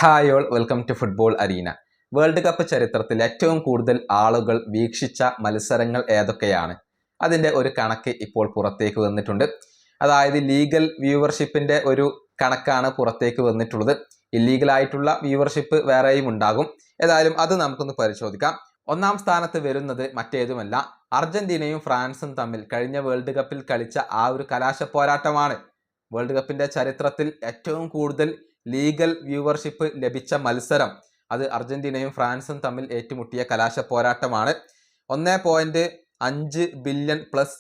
Hi all welcome to football arena. World cup ചരിത്രത്തിൽ ഏറ്റവും കൂടുതൽ ആളുകൾ വീക്ഷിച്ച മത്സരങ്ങൾ ഏതൊക്കെയാണ്? അതിൻ്റെ ഒരു കണക്ക് ഇപ്പോൾ പുറത്തേക്ക് വന്നിട്ടുണ്ട്. അതായത് ലീഗൽ വ്യൂവർഷിപ്പിൻ്റെ ഒരു കണക്കാണ് പുറത്തേക്ക് വന്നിട്ടുള്ളത്. ഇല്ലീഗലായിട്ടുള്ള വ്യൂവർഷിപ്പ് വേറെയും ഉണ്ടാകും. ഏതായാലും അത് നമുക്കൊന്ന് പരിശോധിക്കാം. ഒന്നാം സ്ഥാനത്ത് വരുന്നത് മറ്റേതുമല്ല, അർജന്റീനയും ഫ്രാൻസും തമ്മിൽ കഴിഞ്ഞ വേൾഡ് കപ്പിൽ കളിച്ച ആ ഒരു കലാശ പോരാട്ടമാണ്. വേൾഡ് കപ്പിൻ്റെ ചരിത്രത്തിൽ ഏറ്റവും കൂടുതൽ ലീഗൽ വ്യൂവർഷിപ്പ് ലഭിച്ച മത്സരം അത് അർജന്റീനയും ഫ്രാൻസും തമ്മിൽ ഏറ്റുമുട്ടിയ കലാശ പോരാട്ടമാണ്. 1.5 ബില്യൺ പ്ലസ്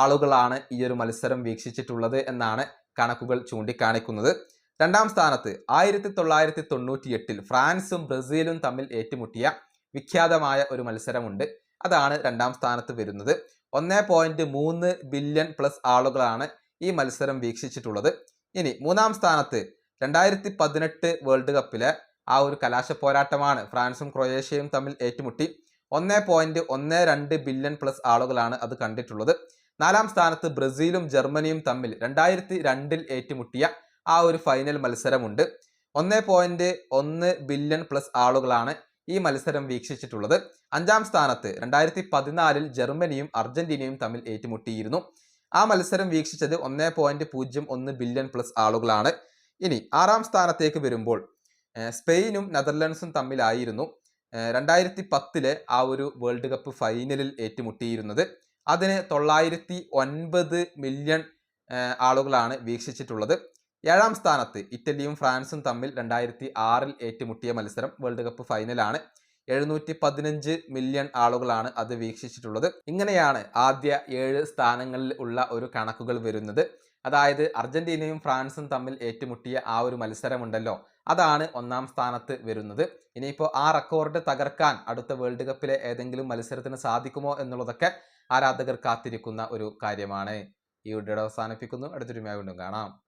ആളുകളാണ് ഈ ഒരു മത്സരം വീക്ഷിച്ചിട്ടുള്ളത് എന്നാണ് കണക്കുകൾ ചൂണ്ടിക്കാണിക്കുന്നത്. രണ്ടാം സ്ഥാനത്ത് 1998 ഫ്രാൻസും ബ്രസീലും തമ്മിൽ ഏറ്റുമുട്ടിയ വിഖ്യാതമായ ഒരു മത്സരമുണ്ട്. അതാണ് രണ്ടാം സ്ഥാനത്ത് വരുന്നത്. 1.3 ബില്യൺ പ്ലസ് ആളുകളാണ് ഈ മത്സരം വീക്ഷിച്ചിട്ടുള്ളത്. ഇനി മൂന്നാം സ്ഥാനത്ത് 2018 വേൾഡ് കപ്പിലെ ആ ഒരു കലാശ പോരാട്ടമാണ്. ഫ്രാൻസും ക്രൊയേഷ്യയും തമ്മിൽ ഏറ്റുമുട്ടി 1.12 ബില്യൺ പ്ലസ് ആളുകളാണ് അത് കണ്ടിട്ടുള്ളത്. നാലാം സ്ഥാനത്ത് ബ്രസീലും ജർമ്മനിയും തമ്മിൽ 2002 ഏറ്റുമുട്ടിയ ആ ഒരു ഫൈനൽ മത്സരമുണ്ട്. 1.1 ബില്യൺ പ്ലസ് ആളുകളാണ് ഈ മത്സരം വീക്ഷിച്ചിട്ടുള്ളത്. അഞ്ചാം സ്ഥാനത്ത് 2014 ജർമ്മനിയും അർജന്റീനയും തമ്മിൽ ഏറ്റുമുട്ടിയിരുന്നു. ആ മത്സരം വീക്ഷിച്ചത് 1.01 ബില്യൺ പ്ലസ് ആളുകളാണ്. ഇനി ആറാം സ്ഥാനത്തേക്ക് വരുമ്പോൾ സ്പെയിനും നെതർലൻഡ്സും തമ്മിലായിരുന്നു 2010 ആ ഒരു വേൾഡ് കപ്പ് ഫൈനലിൽ ഏറ്റുമുട്ടിയിരുന്നത്. അതിന് 909 മില്യൺ ആളുകളാണ് വീക്ഷിച്ചിട്ടുള്ളത്. ഏഴാം സ്ഥാനത്ത് ഇറ്റലിയും ഫ്രാൻസും തമ്മിൽ 2006 ഏറ്റുമുട്ടിയ മത്സരം വേൾഡ് കപ്പ് ഫൈനലാണ്. 715 മില്യൺ ആളുകളാണ് അത് വീക്ഷിച്ചിട്ടുള്ളത്. ഇങ്ങനെയാണ് ആദ്യ 7 സ്ഥാനങ്ങളിൽ ഉള്ള ഒരു കണക്കുകൾ വരുന്നത്. അതായത് അർജന്റീനയും ഫ്രാൻസും തമ്മിൽ ഏറ്റുമുട്ടിയ ആ ഒരു മത്സരമുണ്ടല്ലോ, അതാണ് ഒന്നാം സ്ഥാനത്ത് വരുന്നത്. ഇനിയിപ്പോൾ ആ റെക്കോർഡ് തകർക്കാൻ അടുത്ത വേൾഡ് കപ്പിലെ ഏതെങ്കിലും മത്സരത്തിന് സാധിക്കുമോ എന്നുള്ളതൊക്കെ ആരാധകർ കാത്തിരിക്കുന്ന ഒരു കാര്യമാണ്. ഈ വീഡിയോ അവസാനിപ്പിക്കുന്നു. അടുത്തൊരു വീണ്ടും കാണാം.